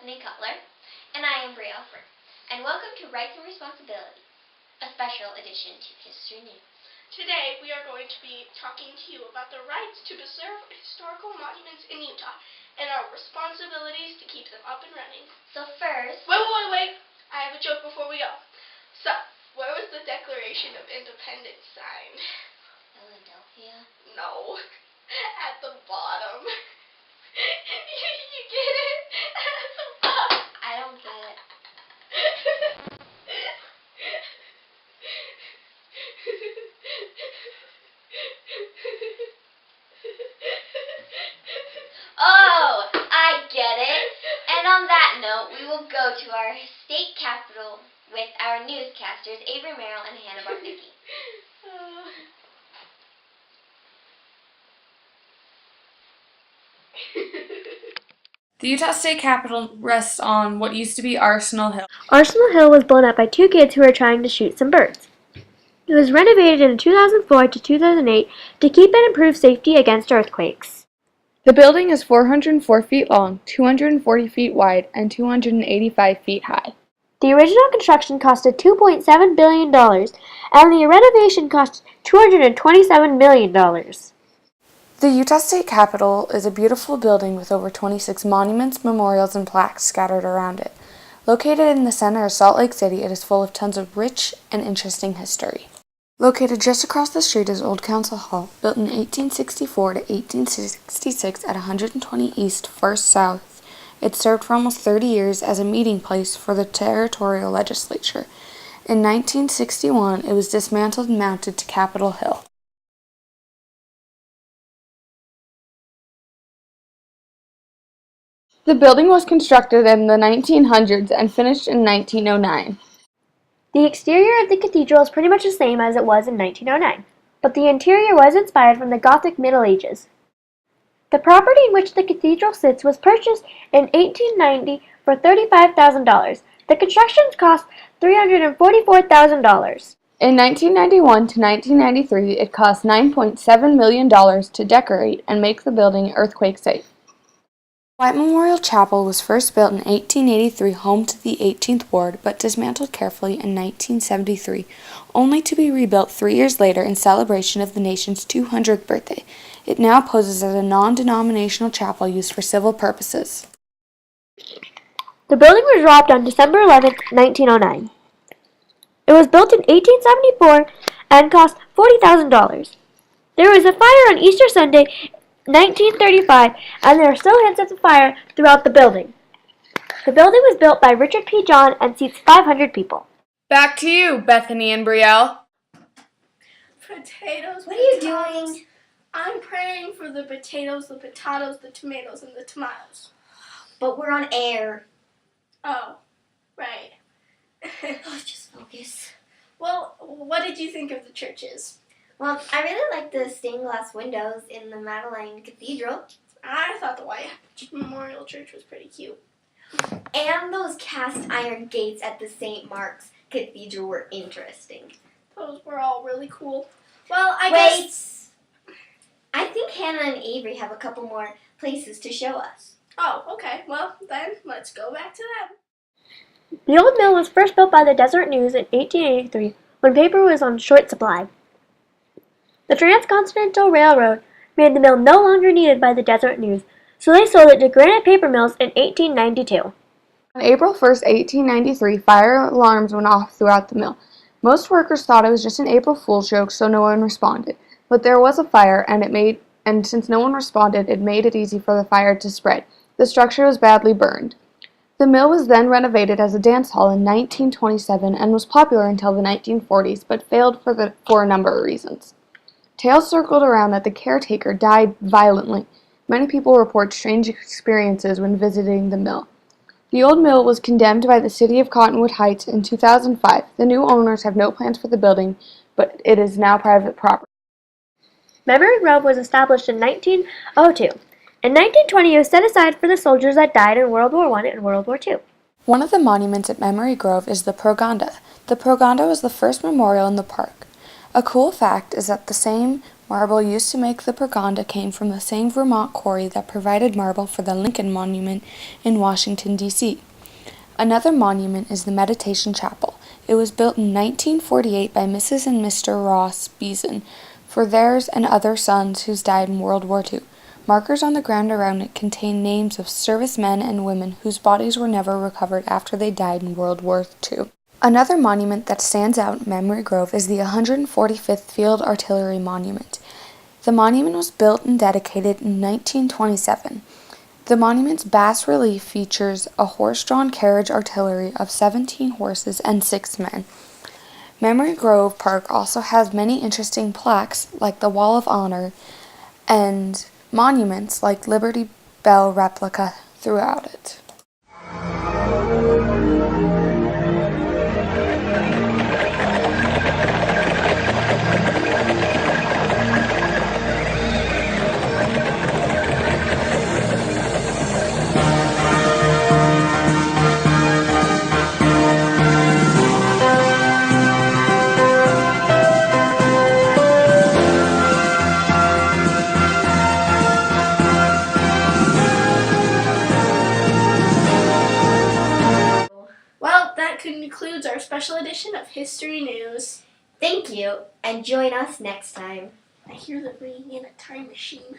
Bethany Cutler. And I am Bria Alford. And welcome to Rights and Responsibility, a special edition to History News. Today we are going to be talking to you about the rights to preserve historical monuments in Utah and our responsibilities to keep them up and running. So first... Wait. I have a joke before we go. So, where was the Declaration of Independence signed? Philadelphia? No. At the bottom. You get it? At the bottom. I don't get it. Oh, I get it. And on that note, we will go to our state capital with our newscasters, Avery Merrill and Hannah Bartnicki. The Utah State Capitol rests on what used to be Arsenal Hill. Arsenal Hill was blown up by two kids who were trying to shoot some birds. It was renovated in 2004 to 2008 to keep and improve safety against earthquakes. The building is 404 feet long, 240 feet wide, and 285 feet high. The original construction costed $2.7 billion, and the renovation cost $227 million. The Utah State Capitol is a beautiful building with over 26 monuments, memorials, and plaques scattered around it. Located in the center of Salt Lake City, it is full of tons of rich and interesting history. Located just across the street is Old Council Hall, built in 1864 to 1866 at 120 East, 1st South. It served for almost 30 years as a meeting place for the territorial legislature. In 1961, it was dismantled and mounted to Capitol Hill. The building was constructed in the 1900s and finished in 1909. The exterior of the cathedral is pretty much the same as it was in 1909, but the interior was inspired from the Gothic Middle Ages. The property in which the cathedral sits was purchased in 1890 for $35,000. The construction cost $344,000. In 1991 to 1993, it cost $9.7 million to decorate and make the building earthquake safe. White Memorial Chapel was first built in 1883, home to the 18th Ward, but dismantled carefully in 1973, only to be rebuilt 3 years later in celebration of the nation's 200th birthday. It now poses as a non-denominational chapel used for civil purposes. The building was robbed on December 11, 1909. It was built in 1874 and cost $40,000. There was a fire on Easter Sunday, 1935, and there are still hints of the fire throughout the building. The building was built by Richard P. John and seats 500 people. Back to you, Bethany and Brielle. Potatoes. What are you doing? I'm praying for the potatoes, the tomatoes, and the tomatoes. But we're on air. Oh, right. Oh, just focus. Well, what did you think of the churches? Well, I really like the stained glass windows in the Madeleine Cathedral. I thought the White Memorial Church was pretty cute. And those cast iron gates at the St. Mark's Cathedral were interesting. Those were all really cool. Well, I Wait! guess... I think Hannah and Avery have a couple more places to show us. Oh, okay. Well, then, let's go back to them. The old mill was first built by the Desert News in 1883 when paper was on short supply. The Transcontinental Railroad made the mill no longer needed by the Desert News, so they sold it to Granite Paper Mills in 1892. On April 1, 1893, fire alarms went off throughout the mill. Most workers thought it was just an April Fool's joke, so no one responded. But there was a fire, and since no one responded, it made it easy for the fire to spread. The structure was badly burned. The mill was then renovated as a dance hall in 1927 and was popular until the 1940s, but failed for a number of reasons. Tales circled around that the caretaker died violently. Many people report strange experiences when visiting the mill. The old mill was condemned by the city of Cottonwood Heights in 2005. The new owners have no plans for the building, but it is now private property. Memory Grove was established in 1902. In 1920, it was set aside for the soldiers that died in World War I and World War II. One of the monuments at Memory Grove is the Progonda. The Progonda was the first memorial in the park. A cool fact is that the same Marble used to make the pergola came from the same Vermont quarry that provided marble for the Lincoln Monument in Washington, D.C. Another monument is the Meditation Chapel. It was built in 1948 by Mrs. and Mr. Ross Beeson for theirs and other sons who died in World War II. Markers on the ground around it contain names of servicemen and women whose bodies were never recovered after they died in World War II. Another monument that stands out in Memory Grove is the 145th Field Artillery Monument. The monument was built and dedicated in 1927. The monument's bas relief features a horse-drawn carriage artillery of 17 horses and 6 men. Memory Grove Park also has many interesting plaques like the Wall of Honor and monuments like Liberty Bell replica throughout it. Well, that concludes our special edition of History News. Thank you, and join us next time. I hear them bringing in a time machine.